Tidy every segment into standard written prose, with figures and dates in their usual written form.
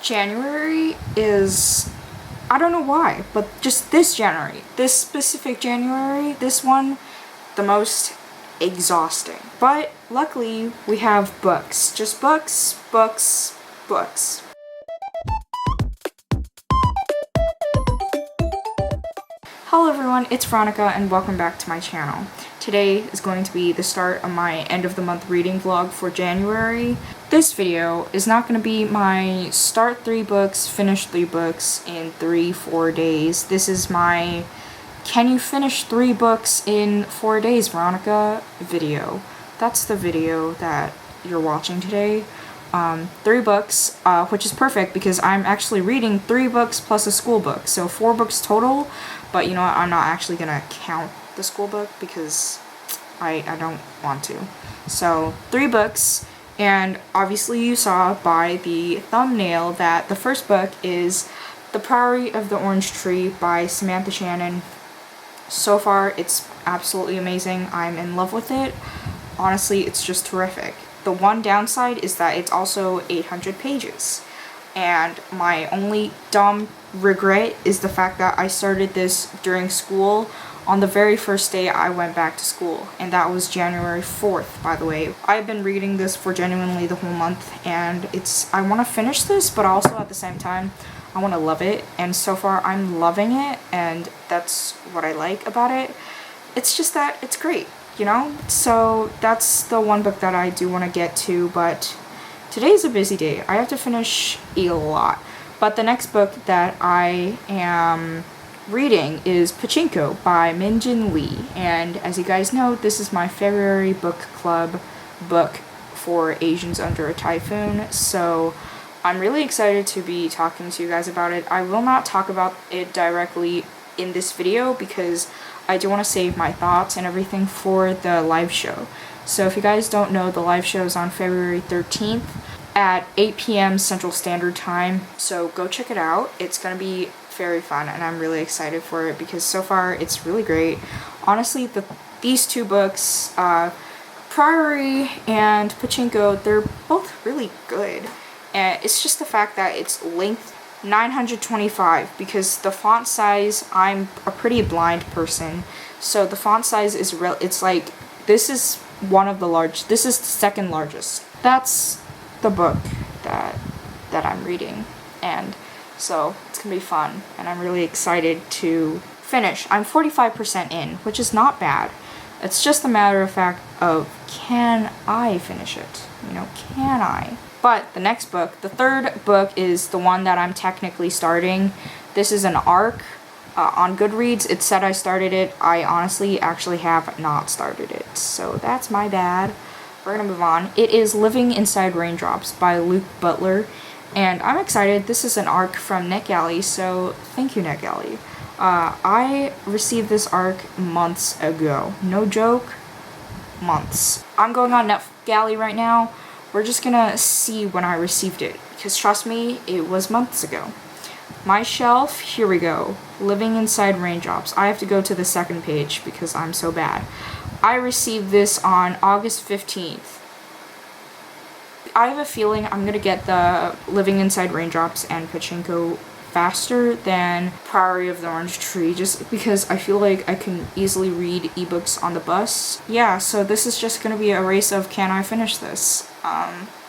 January is, I don't know why, but just this January, this specific January, this one, the most exhausting. But luckily, we have books. Just books, books, books. Hello everyone, it's Veronica and welcome back to my channel. Today is going to be the start of my end of the month reading vlog for January. This video is not going to be my start 3 books, finish 3 books in 3-4 days. This is my can you finish 3 books in 4 days, Veronica video. That's the video that you're watching today. 3 books, which is perfect because I'm actually reading 3 books plus a school book, so 4 books total. But you know what, I'm not actually gonna count the school book because I don't want to. So 3 books, and obviously you saw by the thumbnail that the first book is The Priory of the Orange Tree by Samantha Shannon. So far it's absolutely amazing. I'm in love with it. Honestly, it's just terrific. The one downside is that it's also 800 pages. And my only dumb regret is the fact that I started this during school on the very first day I went back to school, and that was January 4th, by the way. I've been reading this for genuinely the whole month, and I want to finish this, but also at the same time, I want to love it, and so far I'm loving it, and that's what I like about it. It's just that it's great, you know? So that's the one book that I do want to get to, but today's a busy day. I have to finish a lot. But the next book that I am reading is Pachinko by Minjin Lee. And as you guys know, this is my February book club book for Asians Under a Typhoon. So I'm really excited to be talking to you guys about it. I will not talk about it directly in this video because I do want to save my thoughts and everything for the live show. So if you guys don't know, the live show is on February 13th at 8 p.m. Central Standard Time. So go check it out. It's going to be very fun and I'm really excited for it because so far it's really great. Honestly, these 2 books, Priory and Pachinko, they're both really good. And it's just the fact that it's length 925 because the font size, I'm a pretty blind person. So the font size is it's like, this is one of the large, this is the second largest. That's the book that I'm reading, and so it's gonna be fun, and I'm really excited to finish. I'm 45% in, which is not bad. It's just a matter of fact of, can I finish it? You know, can I? But the next book, the third book, is the one that I'm technically starting. This is an arc. On Goodreads, it said I started it. I honestly actually have not started it, so that's my bad. We're gonna move on. It is Living Inside Raindrops by Luke Butler, and I'm excited. This is an arc from NetGalley, so thank you, NetGalley. I received this arc months ago. No joke, months. I'm going on NetGalley right now. We're just gonna see when I received it, because trust me, it was months ago. My shelf, here we go. Living Inside Raindrops. I have to go to the second page because I'm so bad. I received this on August 15th. I have a feeling I'm gonna get the Living Inside Raindrops and Pachinko faster than Priory of the Orange Tree, just because I feel like I can easily read ebooks on the bus. Yeah, so this is just gonna be a race of, can I finish this?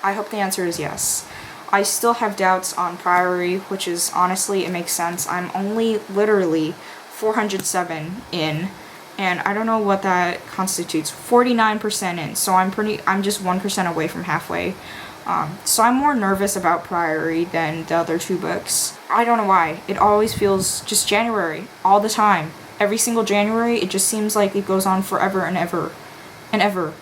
I hope the answer is yes. I still have doubts on Priory, which is honestly, it makes sense. I'm only literally 407 in, and I don't know what that constitutes. 49% in, so I'm just 1% away from halfway. So I'm more nervous about Priory than the other 2 books. I don't know why. It always feels just January, all the time. Every single January, it just seems like it goes on forever and ever, and ever,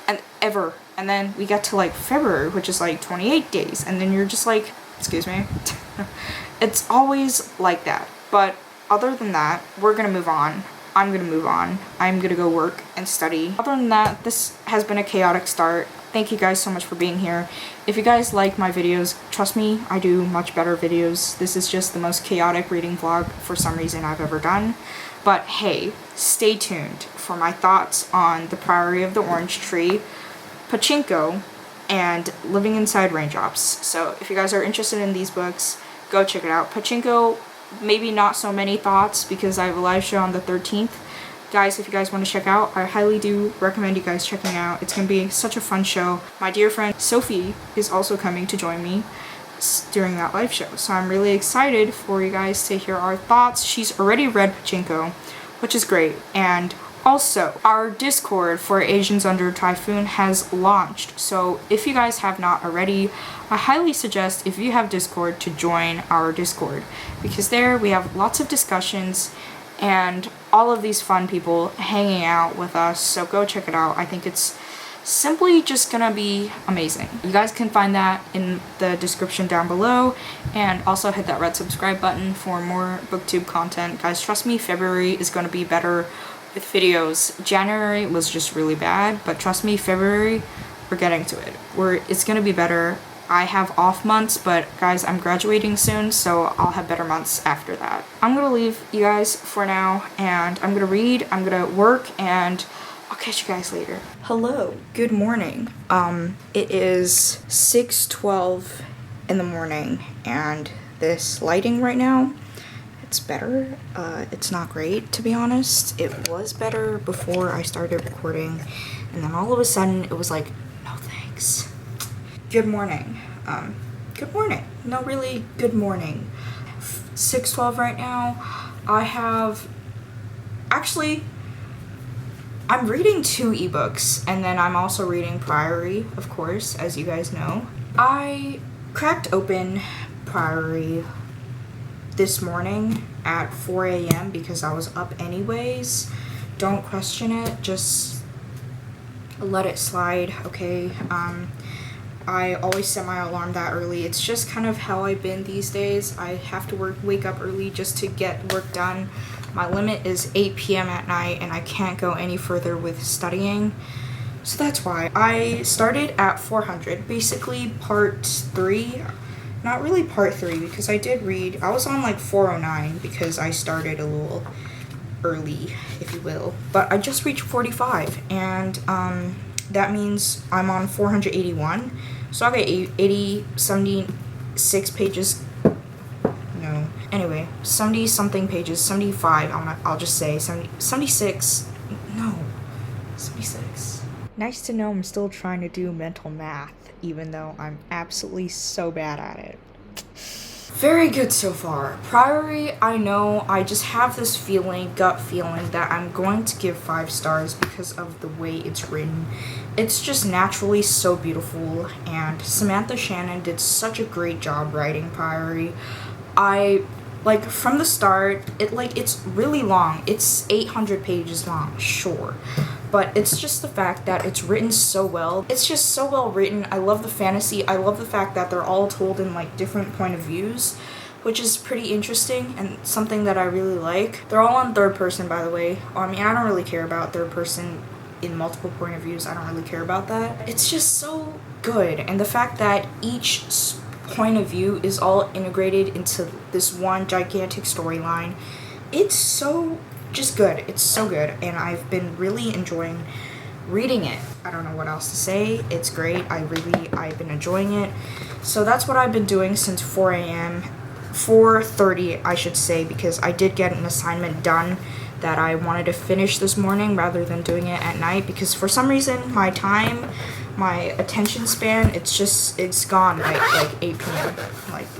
and ever. And then we get to like February, which is like 28 days, and then you're just like, excuse me. It's always like that. But other than that, we're gonna move on. I'm gonna move on. I'm gonna go work and study. Other than that, this has been a chaotic start. Thank you guys so much for being here. If you guys like my videos, trust me, I do much better videos. This is just the most chaotic reading vlog for some reason I've ever done. But hey, stay tuned for my thoughts on The Priory of the Orange Tree, Pachinko, and Living Inside Raindrops. So if you guys are interested in these books, go check it out. Pachinko, maybe not so many thoughts because I have a live show on the 13th. Guys, if you guys want to check out, I highly do recommend you guys checking it out. It's going to be such a fun show. My dear friend Sophie is also coming to join me during that live show. So I'm really excited for you guys to hear our thoughts. She's already read Pachinko, which is great. And also, our Discord for Asians Under Typhoon has launched. So if you guys have not already, I highly suggest, if you have Discord, to join our Discord. Because there we have lots of discussions and all of these fun people hanging out with us. So go check it out. I think it's simply just gonna be amazing. You guys can find that in the description down below, and also hit that red subscribe button for more booktube content. Guys, trust me, February is gonna be better with videos. January was just really bad, but trust me, February, we're getting to it. It's gonna be better. I have off months, but guys, I'm graduating soon, so I'll have better months after that. I'm gonna leave you guys for now, and I'm gonna read, I'm gonna work, and I'll catch you guys later. Hello, good morning. It is 6:12 in the morning, and this lighting right now, it's better. It's not great, to be honest. It was better before I started recording, and then all of a sudden it was like, no thanks. Good morning. Good morning. No, really, good morning. 6:12 right now. I'm reading 2 ebooks, and then I'm also reading Priory, of course, as you guys know. I cracked open Priory this morning at 4 a.m. because I was up anyways. Don't question it, just let it slide, okay? I always set my alarm that early. It's just kind of how I've been these days. I have to wake up early just to get work done. My limit is 8 p.m. at night, and I can't go any further with studying. So that's why. I started at 400, basically part 3. Not really part 3, because I did read. I was on like 409 because I started a little early, if you will. But I just reached 45, and that means I'm on 481. So I got 76 pages. No. Anyway, 70 something pages, 75, I'll just say 76. No, 76. Nice to know I'm still trying to do mental math, even though I'm absolutely so bad at it. Very good so far. Priory, I know, I just have this gut feeling that I'm going to give 5 stars because of the way it's written. It's just naturally so beautiful, and Samantha Shannon did such a great job writing Priory. From the start, it's really long. It's 800 pages long, sure. But it's just the fact that it's written so well. It's just so well written. I love the fantasy. I love the fact that they're all told in different point of views, which is pretty interesting and something that I really like. They're all on third person, by the way. I mean, I don't really care about third person in multiple point of views. I don't really care about that. It's just so good. And the fact that each point of view is all integrated into this one gigantic storyline. It's so just good. It's so good, and I've been really enjoying reading it. I don't know what else to say. It's great. I've been enjoying it. So that's what I've been doing since 4 a.m. 4:30, I should say, because I did get an assignment done that I wanted to finish this morning rather than doing it at night, because for some reason my attention span, it's gone like 8 p.m.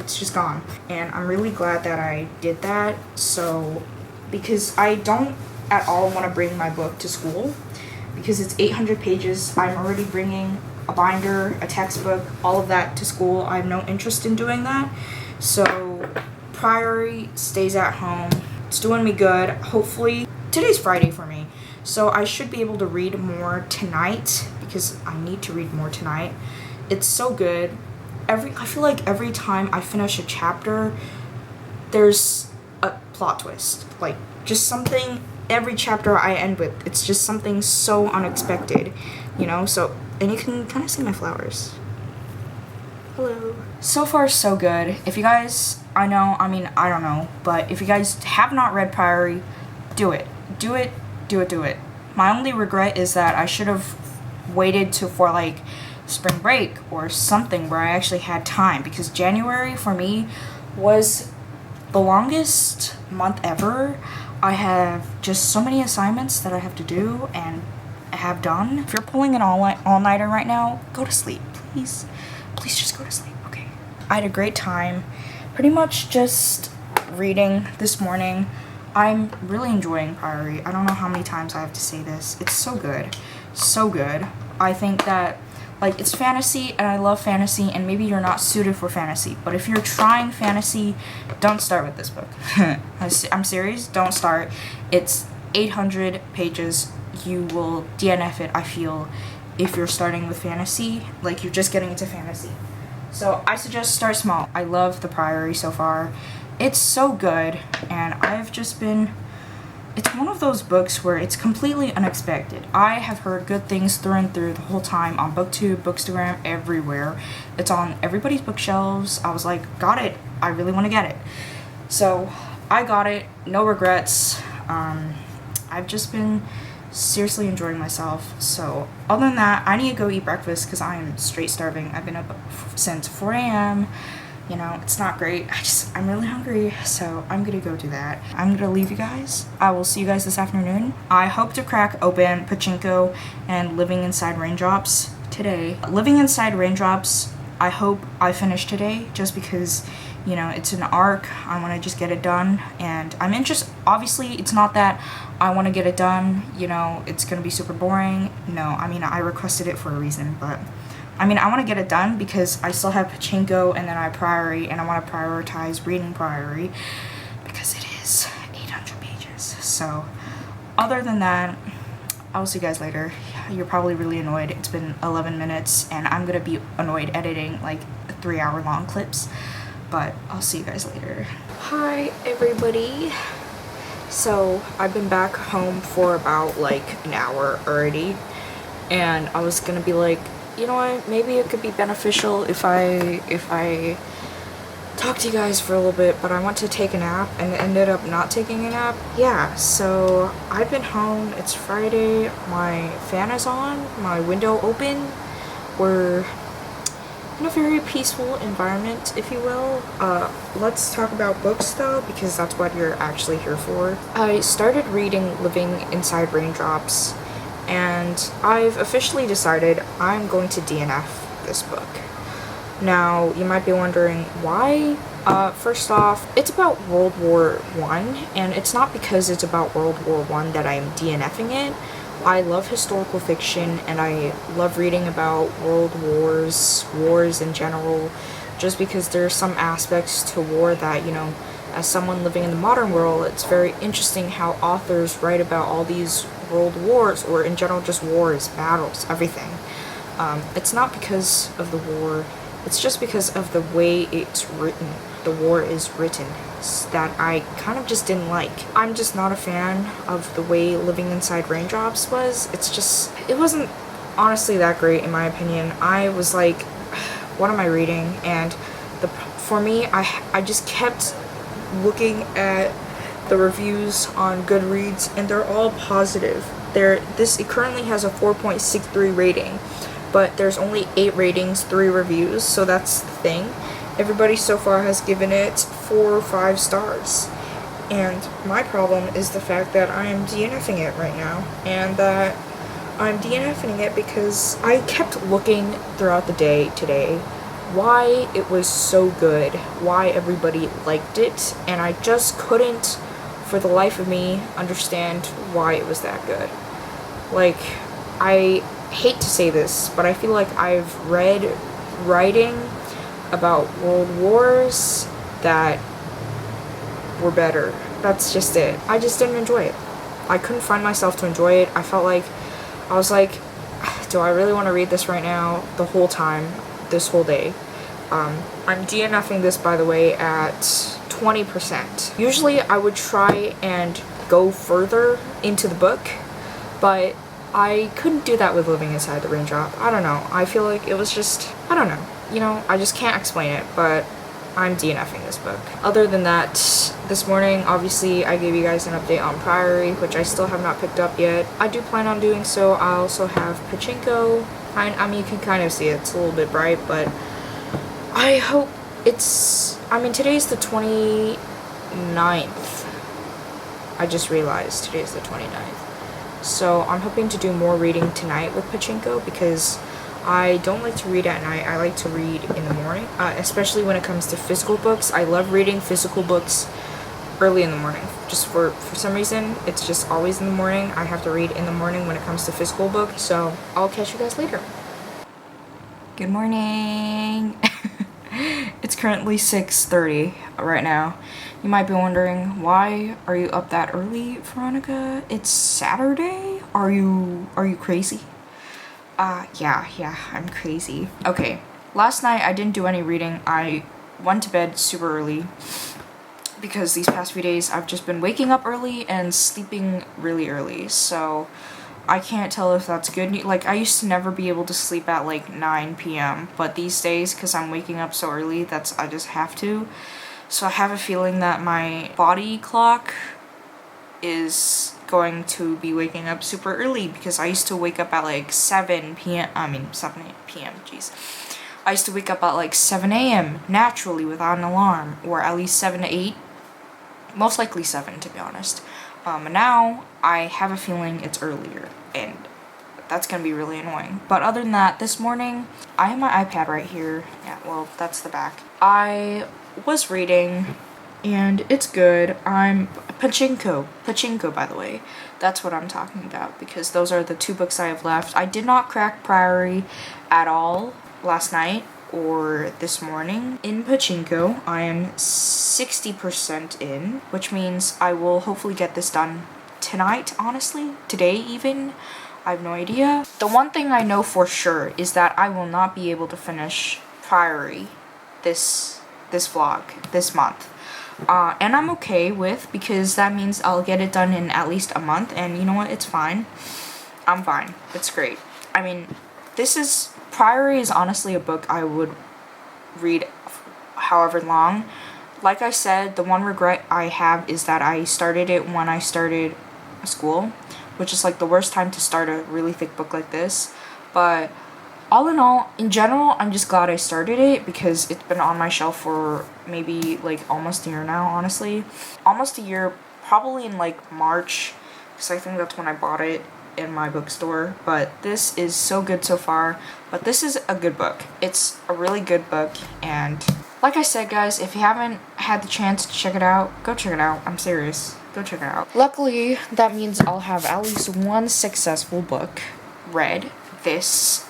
It's just gone. And I'm really glad that I did that. So because I don't at all want to bring my book to school because it's 800 pages. I'm already bringing a binder, a textbook, all of that to school. I have no interest in doing that. So Priory stays at home. It's doing me good. Hopefully, today's Friday for me, so I should be able to read more tonight because I need to read more tonight. It's so good. I feel like every time I finish a chapter, there's a plot twist. Just something, every chapter I end with, it's just something so unexpected, so, and you can kind of see my flowers. Hello. So far, so good. If you guys, I don't know, but if you guys have not read Priory, do it. Do it. My only regret is that I should have waited for spring break or something where I actually had time, because January for me was the longest month ever. I have just so many assignments that I have to do and have done. If you're pulling an all-nighter right now, go to sleep, please. Please just go to sleep, okay? I had a great time pretty much just reading this morning. I'm really enjoying Priory. I don't know how many times I have to say this. It's so good. So good. I think that, like, it's fantasy, and I love fantasy, and maybe you're not suited for fantasy, but if you're trying fantasy, don't start with this book. I'm serious, don't start. It's 800 pages. You will DNF it, I feel, if you're starting with fantasy, like you're just getting into fantasy. So I suggest start small. I love the Priory so far. It's so good, and I've just been, it's one of those books where it's completely unexpected. I have heard good things through and through the whole time on booktube, bookstagram, everywhere. It's on everybody's bookshelves. I was like, got it. I really want to get it. So I got it. No regrets. I've just been seriously enjoying myself. So other than that, I need to go eat breakfast because I am straight starving. I've been up since 4 a.m. You know, it's not great. I'm really hungry, so I'm gonna go do that. I'm gonna leave you guys. I will see you guys this afternoon. I hope to crack open Pachinko and Living Inside Raindrops today. Living Inside Raindrops, I hope I finish today, just because, you know, it's an arc. I want to just get it done, and I'm interested. Obviously, it's not that I want to get it done, you know, it's gonna be super boring. No, I mean, I requested it for a reason, but I mean, I want to get it done because I still have Pachinko, and then I have Priory, and I want to prioritize reading Priory because it is 800 pages. So other than that, I'll see you guys later. You're probably really annoyed. It's been 11 minutes, and I'm gonna be annoyed editing like 3-hour-long clips, but I'll see you guys later. Hi everybody. So I've been back home for about like an hour already, and I was gonna be like, you know what, maybe it could be beneficial if I talk to you guys for a little bit, but I went to take a nap and ended up not taking a nap. Yeah, so I've been home. It's Friday. My fan is on, my window open. We're in a very peaceful environment, if you will. Let's talk about books though, because that's what you're actually here for. I started reading Living Inside Raindrops, and I've officially decided I'm going to DNF this book. Now, you might be wondering why. First off, it's about World War I, and it's not because it's about World War I that I'm DNFing it. I love historical fiction, and I love reading about world wars in general, just because there are some aspects to war that, you know, as someone living in the modern world, it's very interesting how authors write about all these world wars, or in general just wars, battles, everything. It's not because of the war, it's just because of the way it's written. The war is written that I kind of just didn't like. I'm just not a fan of the way Living Inside Raindrops was. It wasn't honestly that great in my opinion. I was like, what am I reading? And for me, I just kept looking at the reviews on Goodreads, and they're all positive. It currently has a 4.63 rating, but there's only 8 ratings, 3 reviews, so that's the thing. Everybody so far has given it 4 or 5 stars, and my problem is the fact that I am DNFing it right now, and that I'm DNFing it because I kept looking throughout the day today why it was so good, why everybody liked it, and I just couldn't, for the life of me, understand why it was that good. Like, I hate to say this, but I feel like I've read writing about world wars that were better. That's just it. I just didn't enjoy it. I couldn't find myself to enjoy it. I was like, do I really want to read this right now the whole time, this whole day? I'm DNFing this, by the way, at 20%. Usually I would try and go further into the book, but I couldn't do that with Living Inside the Raindrop. I don't know. I feel like it was just, I don't know. You know, I just can't explain it, but I'm DNFing this book. Other than that, this morning, obviously, I gave you guys an update on Priory, which I still have not picked up yet. I do plan on doing so. I also have Pachinko, I mean, you can kind of see it. It's a little bit bright, but I hope it's... I mean, today's the 29th. I just realized today's the 29th. So I'm hoping to do more reading tonight with Pachinko because I don't like to read at night. I like to read in the morning, especially when it comes to physical books. I love reading physical books early in the morning. Just for some reason, it's just always in the morning. I have to read in the morning when it comes to physical books. So I'll catch you guys later. Good morning. It's currently 6:30 right now. You might be wondering, why are you up that early, Veronica? It's Saturday? Are you crazy? Yeah, I'm crazy. Okay, last night I didn't do any reading. I went to bed super early because these past few days I've just been waking up early and sleeping really early. So I can't tell if that's good. Like, I used to never be able to sleep at like 9 p.m. But these days, because I'm waking up so early, I just have to. So I have a feeling that my body clock is going to be waking up super early because I used to wake up at like 7 p.m. I mean, 7 p.m. Jeez. I used to wake up at like 7 a.m. naturally without an alarm, or at least 7 to 8. Most likely 7, to be honest. Now I have a feeling it's earlier, and that's gonna be really annoying. But other than that, this morning I have my iPad right here. Yeah, well, that's the back. I was reading, and it's good. I'm Pachinko, by the way. That's what I'm talking about, because those are the 2 books I have left. I did not crack Priory at all last night or this morning. In Pachinko, I am 60% in, which means I will hopefully get this done tonight, honestly. Today even. I have no idea. The one thing I know for sure is that I will not be able to finish Priory this vlog, this month. And I'm okay with, because that means I'll get it done in at least a month, and you know what, it's fine. I'm fine. It's great. I mean, Priory is honestly a book I would read however long. Like I said, the one regret I have is that I started it when I started school, which is like the worst time to start a really thick book like this. But all in all, in general, I'm just glad I started it because it's been on my shelf for maybe like almost a year now, honestly. Almost a year, probably in like March, because I think that's when I bought it in my bookstore. But this is so good so far. But this is a good book. It's a really good book, and like I said, guys, if you haven't had the chance to check it out, go check it out. I'm serious. Go check it out. Luckily, that means I'll have at least one successful book read this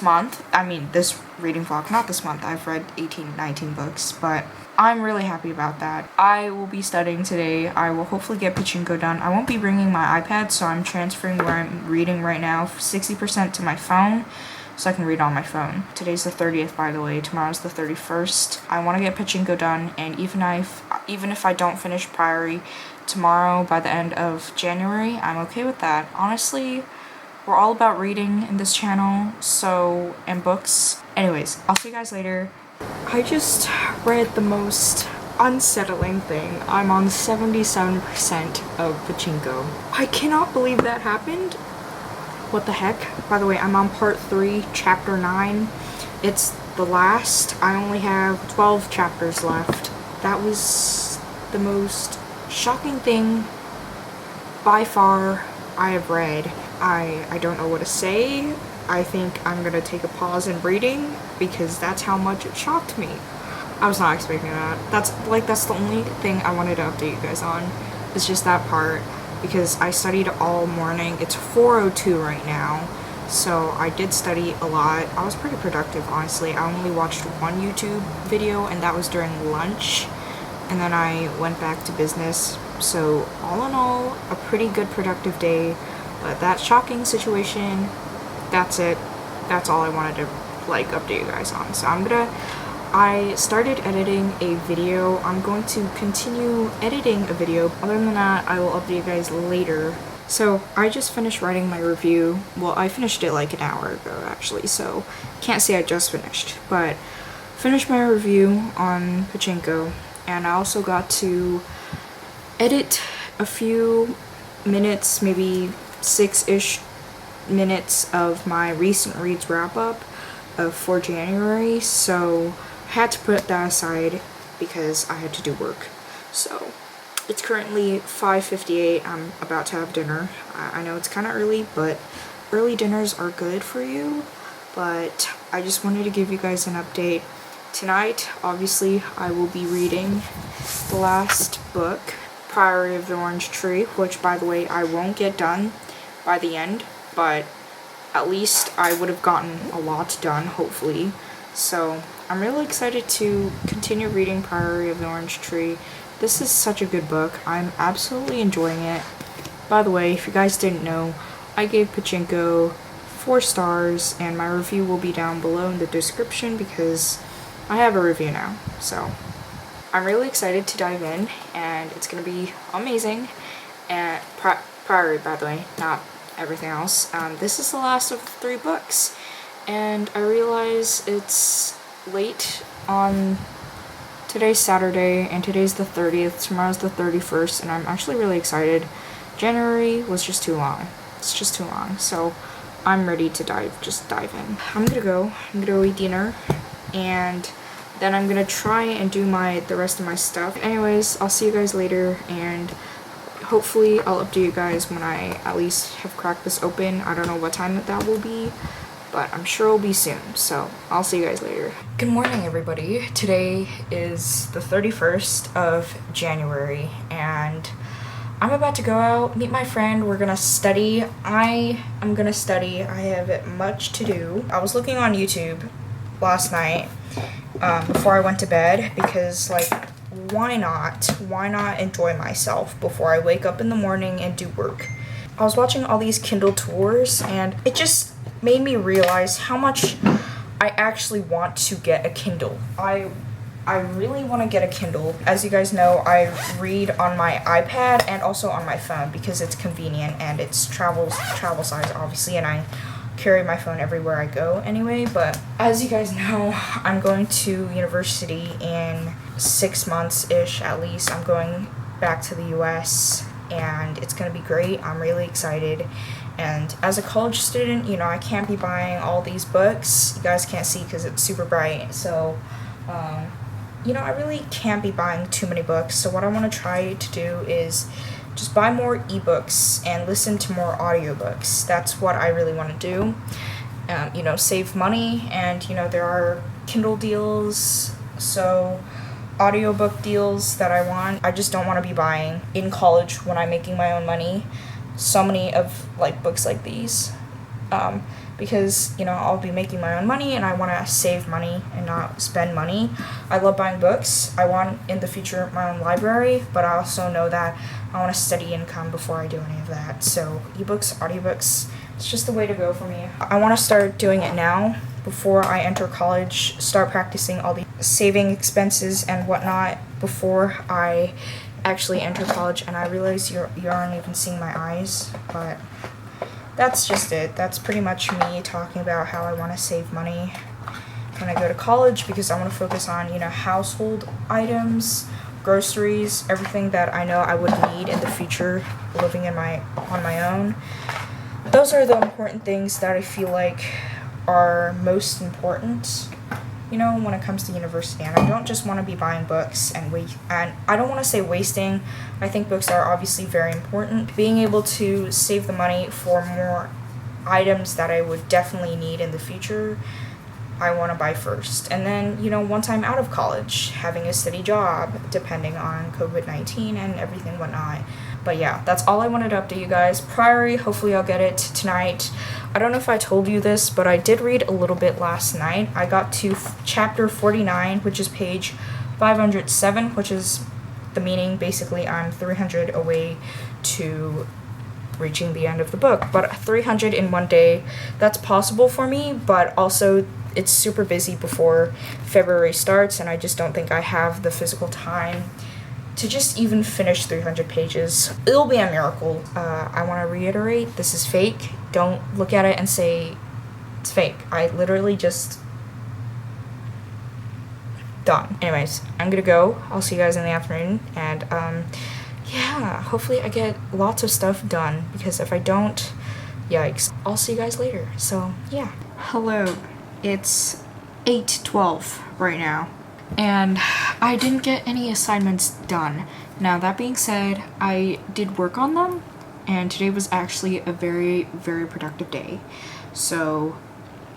month. I mean, this reading vlog, not this month. I've read 19 books, but I'm really happy about that. I will be studying today. I will hopefully get Pachinko done. I won't be bringing my iPad, so I'm transferring where I'm reading right now 60% to my phone, so I can read on my phone. Today's the 30th, by the way. Tomorrow's the 31st. I want to get Pachinko done, and even if I don't finish Priory tomorrow by the end of January, I'm okay with that. Honestly, we're all about reading in this channel, and books. Anyways, I'll see you guys later. I just read the most unsettling thing. I'm on 77% of Pachinko. I cannot believe that happened. What the heck? By the way, I'm on part 3, chapter 9. It's the last. I only have 12 chapters left. That was the most shocking thing by far I have read. I don't know what to say. I think I'm gonna take a pause in reading because that's how much it shocked me. I was not expecting that. That's the only thing I wanted to update you guys on. It's just that part, because I studied all morning. It's 4:02 right now, so I did study a lot. I was pretty productive, honestly. I only watched one YouTube video, and that was during lunch, and then I went back to business. So all in all, a pretty good productive day. But that shocking situation, that's it. That's all I wanted to update you guys on. So I started editing a video. I'm going to continue editing a video. Other than that, I will update you guys later. So I just finished writing my review. Well, I finished it like an hour ago, actually, so can't say I just finished. But finished my review on Pachinko, and I also got to edit a few minutes, maybe 6-ish minutes of my recent reads wrap up for January, so I had to put that aside because I had to do work. So it's currently 5:58. I'm about to have dinner. I know it's kind of early, but early dinners are good for you. But I just wanted to give you guys an update. Tonight, obviously, I will be reading the last book, Priory of the Orange Tree, which, by the way, I won't get done by the end, but at least I would have gotten a lot done, hopefully. So I'm really excited to continue reading Priory of the Orange Tree. This is such a good book. I'm absolutely enjoying it. By the way, if you guys didn't know, I gave Pachinko 4 stars, and my review will be down below in the description because I have a review now. So I'm really excited to dive in, and it's going to be amazing. And Priory, by the way, not everything else. This is the last of 3 books, and I realize it's late on today's Saturday, and today's the 30th, tomorrow's the 31st, and I'm actually really excited. January was just too long. It's just too long, so I'm ready to dive in. I'm gonna go eat dinner, and then I'm gonna try and do the rest of my stuff. Anyways, I'll see you guys later, and hopefully I'll update you guys when I at least have cracked this open. I don't know what time that will be, but I'm sure it'll be soon, so I'll see you guys later. Good morning, everybody. Today is the 31st of January, and I'm about to go out, meet my friend. We're gonna study. I am gonna study. I have much to do. I was looking on YouTube last night before I went to bed because, like, why not? Why not enjoy myself before I wake up in the morning and do work? I was watching all these Kindle tours, and it just made me realize how much I actually want to get a Kindle. I really want to get a Kindle. As you guys know, I read on my iPad and also on my phone because it's convenient and it's travel size, obviously, and I carry my phone everywhere I go anyway. But as you guys know, I'm going to university in 6 months-ish at least. I'm going back to the US, and it's going to be great. I'm really excited. And as a college student, you know, I can't be buying all these books. You guys can't see because it's super bright. So, you know, I really can't be buying too many books. So what I want to try to do is just buy more ebooks and listen to more audiobooks. That's what I really want to do. You know, save money, and, you know, there are Kindle deals, so audiobook deals that I want. I just don't want to be buying in college when I'm making my own money so many of, like, books like these. Because, you know, I'll be making my own money and I want to save money and not spend money. I love buying books. I want in the future my own library, but I also know that I want to steady income before I do any of that. So ebooks, audiobooks, it's just the way to go for me. I want to start doing it now before I enter college, start practicing all the saving expenses and whatnot before I actually enter college. And I realize you aren't even seeing my eyes, but that's just it. That's pretty much me talking about how I want to save money when I go to college, because I want to focus on, you know, household items, groceries, everything that I know I would need in the future living on my own. Those are the important things that I feel like are most important, you know, when it comes to university. And I don't just want to be buying books and I don't want to say wasting. I think books are obviously very important. Being able to save the money for more items that I would definitely need in the future, I want to buy first. And then, you know, once I'm out of college, having a steady job, depending on COVID-19 and everything whatnot. But yeah, that's all I wanted to update you guys. Priory, hopefully I'll get it tonight. I don't know if I told you this, but I did read a little bit last night. I got to chapter 49, which is page 507, which is the meaning. Basically, I'm 300 away to reaching the end of the book. But 300 in one day, that's possible for me, but also it's super busy before February starts, and I just don't think I have the physical time to just even finish 300 pages. It'll be a miracle. I want to reiterate, this is fake. Don't look at it and say it's fake. I literally just done. Anyways, I'm gonna go. I'll see you guys in the afternoon, and yeah, hopefully I get lots of stuff done, because if I don't Yikes. I'll see you guys later. So, yeah. Hello. It's 8:12 right now. And I didn't get any assignments done. Now, that being said, I did work on them, and today was actually a very, very productive day. So,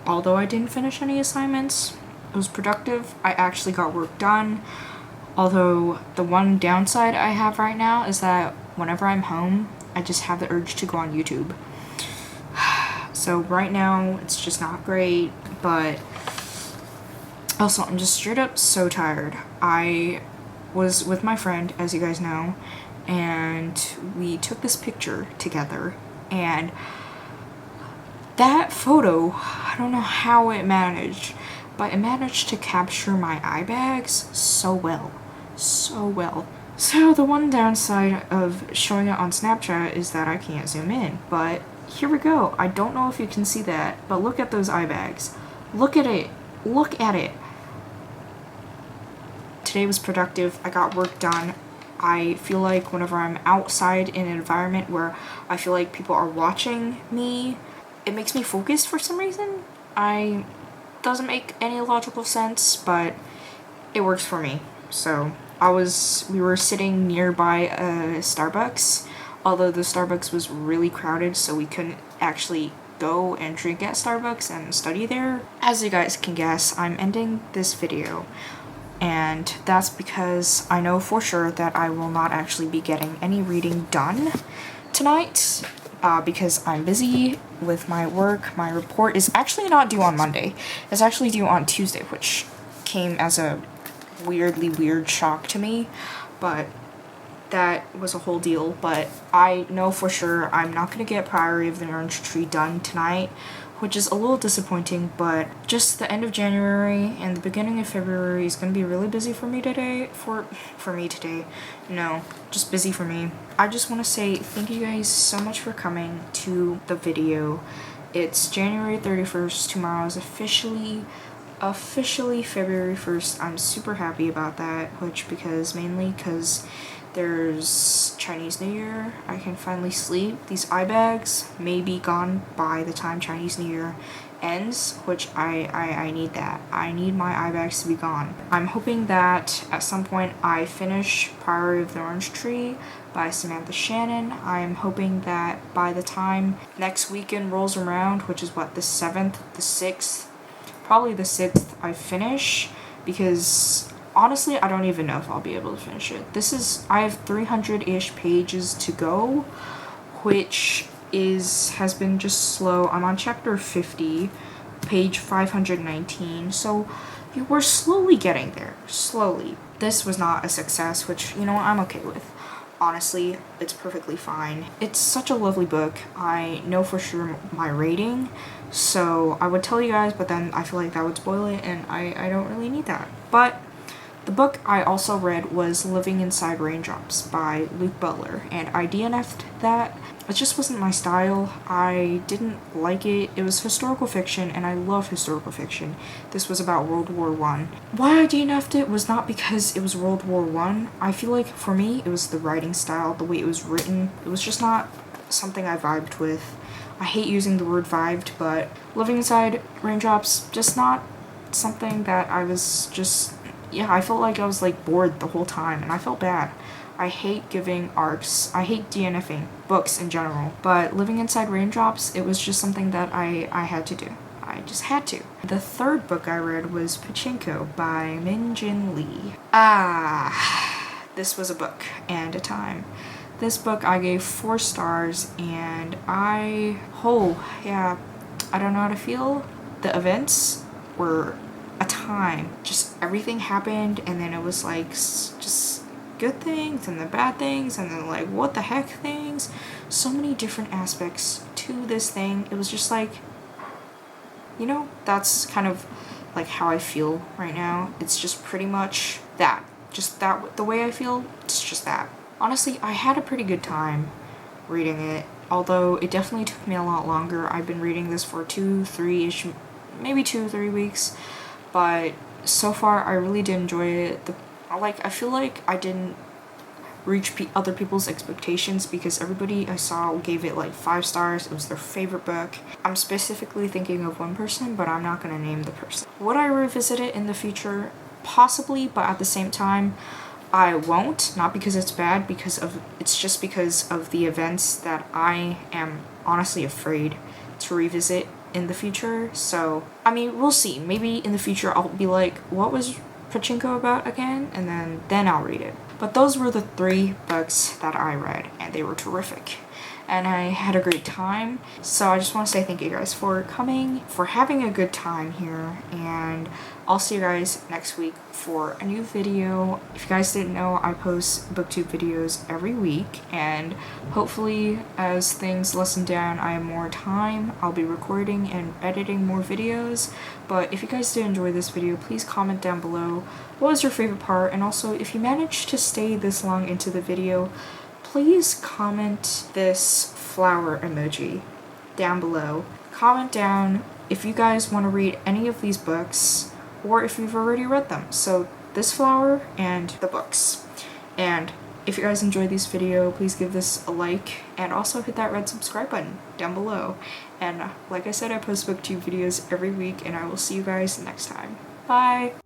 although I didn't finish any assignments, it was productive. I actually got work done. Although, the one downside I have right now is that whenever I'm home, I just have the urge to go on YouTube. So right now, it's just not great, but also I'm just straight up so tired. I was with my friend, as you guys know, and we took this picture together, and that photo, I don't know how it managed, but it managed to capture my eye bags so well. So well. So the one downside of showing it on Snapchat is that I can't zoom in, but here we go. I don't know if you can see that, but look at those eye bags. Look at it. Look at it. Today was productive. I got work done. I feel like whenever I'm outside in an environment where I feel like people are watching me, it makes me focus for some reason. Doesn't make any logical sense, but it works for me. So we were sitting nearby a Starbucks, although the Starbucks was really crowded, so we couldn't actually go and drink at Starbucks and study there. As you guys can guess, I'm ending this video, and that's because I know for sure that I will not actually be getting any reading done tonight, because I'm busy with my work. My report is actually not due on Monday. It's actually due on Tuesday, which came as a weirdly weird shock to me, but that was a whole deal. But I know for sure I'm not going to get Priory of the Orange Tree done tonight, which is a little disappointing, but just the end of January and the beginning of February is going to be really busy for me today. No, just busy for me. I just want to say thank you guys so much for coming to the video. It's January 31st. Tomorrow is officially February 1st. I'm super happy about that, mainly because there's Chinese New Year. I can finally sleep. These eye bags may be gone by the time Chinese New Year ends, which I need that. I need my eye bags to be gone. I'm hoping that at some point I finish Priory of the Orange Tree by Samantha Shannon. I'm hoping that by the time next weekend rolls around, which is what, the 7th, the 6th, probably the 6th, I finish, because honestly, I don't even know if I'll be able to finish it. I have 300-ish pages to go, which has been just slow. I'm on chapter 50, page 519, so we're slowly getting there, slowly. This was not a success, which, I'm okay with. Honestly, it's perfectly fine. It's such a lovely book. I know for sure my rating, so I would tell you guys, but then I feel like that would spoil it, and I don't really need that. But the book I also read was Living Inside Raindrops by Luke Butler, and I DNF'd that. It just wasn't my style. I didn't like it. It was historical fiction, and I love historical fiction. This was about World War I. Why I DNF'd it was not because it was World War I. I feel like for me, it was the writing style, the way it was written. It was just not something I vibed with. I hate using the word vibed, but Living Inside Raindrops, just not something that I was just... Yeah, I felt like I was bored the whole time, and I felt bad. I hate giving arcs. I hate DNFing books in general. But Living Inside Raindrops, it was just something that I had to do. I just had to. The third book I read was Pachinko by Min Jin Lee. This was a book and a time. This book I gave 4 stars, and I don't know how to feel. The events were a time. Just everything happened, and then it was just good things and the bad things, and then what the heck things. So many different aspects to this thing. It was just that's kind of how I feel right now. It's just pretty much that. Just that, the way I feel, it's just that. Honestly, I had a pretty good time reading it, although it definitely took me a lot longer. I've been reading this for 2-3 weeks, but so far I really did enjoy it. I feel like I didn't reach other people's expectations, because everybody I saw gave it like 5 stars. It was their favorite book. I'm specifically thinking of one person, but I'm not going to name the person. Would I revisit it in the future? Possibly, but at the same time, I won't. Not because it's bad, it's just because of the events that I am honestly afraid to revisit in the future. So, I mean, we'll see. Maybe in the future I'll be like, what was Pachinko about again? And then I'll read it. But those were the 3 books that I read, and they were terrific. And I had a great time. So I just want to say thank you guys for coming, for having a good time here, and I'll see you guys next week for a new video. If you guys didn't know, I post booktube videos every week, and hopefully as things lessen down, I have more time, I'll be recording and editing more videos. But if you guys did enjoy this video, please comment down below what was your favorite part, and also if you managed to stay this long into the video, please comment this flower emoji down below. Comment down if you guys want to read any of these books, or if you've already read them. So this flower and the books. And if you guys enjoyed this video, please give this a like, and also hit that red subscribe button down below. And like I said, I post booktube videos every week, and I will see you guys next time. Bye!